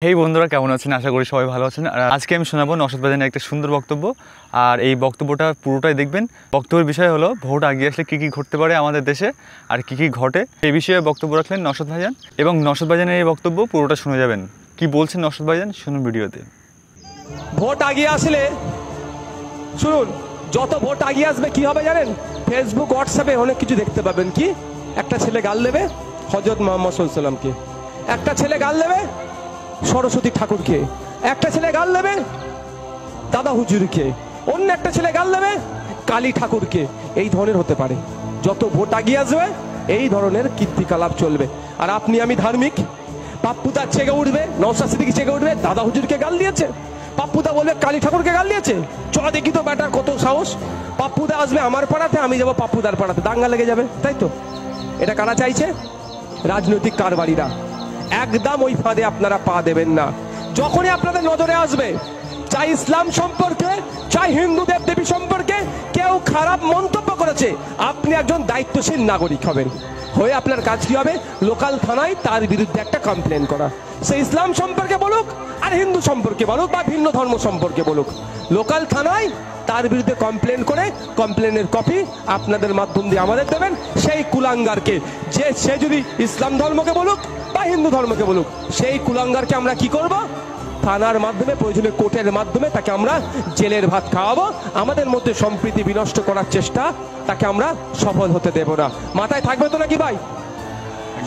এই বন্ধুরা কেমন আছেন? আশা করি সবাই ভালো আছেন। আর আজকে আমি শোনাবো নওশাদ ভাইজানের একটা সুন্দর বক্তব্য। আর এই বক্তব্যটা পুরোটাই দেখবেন। বক্তব্যের বিষয় হলো ভোট আগিয়ে আসলে কী কী ঘটতে পারে আমাদের দেশে আর কী কী ঘটে, এই বিষয়ে বক্তব্য রাখলেন নওশাদ ভাইজান। এবং নওশাদ ভাইজানের এই বক্তব্য পুরোটা শুনে যাবেন। কি বলছেন নওশাদ ভাইজান শুনুন ভিডিওতে। ভোট আগিয়ে আসলে শুনুন, যত ভোট আগিয়ে আসবে কি হবে জানেন? ফেসবুক হোয়াটসঅ্যাপে অনেক কিছু দেখতে পাবেন। কি একটা ছেলে গাল দেবে হযরত মুহাম্মদ সাল্লাল্লাহু আলাইহি ওয়াসাল্লামকে, একটা ছেলে গাল দেবে সরস্বতী ঠাকুরকে, একটা ছেলে গাল দেবে দাদা হুজুরকে, অন্য একটা ছেলে গাল দেবে কালী ঠাকুরকে। এই ধরনের হতে পারে। যত ভোট আগিয়ে আসবে এই ধরনের কীর্তিকলাপ চলবে। আর আপনি আমি ধার্মিক, পাপ্পুদা চেগে উঠবে, নওশাদ সিদ্দিকী চেগে উঠবে দাদা হুজুরকে গাল দিয়েছে, পাপ্পুদা বলবে কালী ঠাকুরকে গাল দিয়েছে। চলো দেখি তো ব্যাটার কত সাহস। পাপ্পুদা আসবে আমার পাড়াতে, আমি যাবো পাপ্পুদার পাড়াতে, দাঙ্গা লেগে যাবে। তাই তো এটা কারা চাইছে? রাজনৈতিক কারবারিরা। একদম ওই ফাঁদে আপনারা পা দেবেন না। যখনই আপনাদের নজরে আসবে, চাই ইসলাম সম্পর্কে চাই হিন্দু দেব দেবী সম্পর্কে কেউ খারাপ মন্তব্য করেছে, আপনি একজন দায়িত্বশীল নাগরিক হবেন। হয়ে আপনার কাজ কি হবে? লোকাল থানায় তার বিরুদ্ধে একটা কমপ্লেন করা। সে ইসলাম সম্পর্কে বলুক আর হিন্দু সম্পর্কে বলুক বা ভিন্ন ধর্ম সম্পর্কে বলুক, লোকাল থানায় তার বিরুদ্ধে কমপ্লেন করে কমপ্লেনের কপি আপনাদের মাধ্যম দিয়ে আমাদের দেবেন। সেই কুলাঙ্গারকে, সে যদি ইসলাম ধর্মকে বলুক বা হিন্দু ধর্মকে বলুক, সেই কুলাঙ্গারকে আমরা কি করব? থানার মাধ্যমে, প্রয়োজনে কোর্টের মাধ্যমে তাকে আমরা জেলের ভাত খাওয়াবো। আমাদের মধ্যে সম্প্রীতি বিনষ্ট করার চেষ্টা তাকে আমরা সফল হতে দেব না। মাথায় থাকবে তো নাকি ভাই?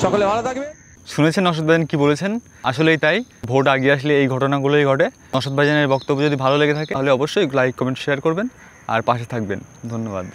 সকলে ভালো থাকবে। শুনেছেন নওশাদ ভাইজান কি বলেছেন? আসলেই তাই, ভোট আগিয়ে আসলে এই ঘটনাগুলোই ঘটে। নওশাদ ভাইজানের বক্তব্য যদি ভালো লেগে থাকে তাহলে অবশ্যই লাইক কমেন্ট শেয়ার করবেন আর পাশে থাকবেন। ধন্যবাদ।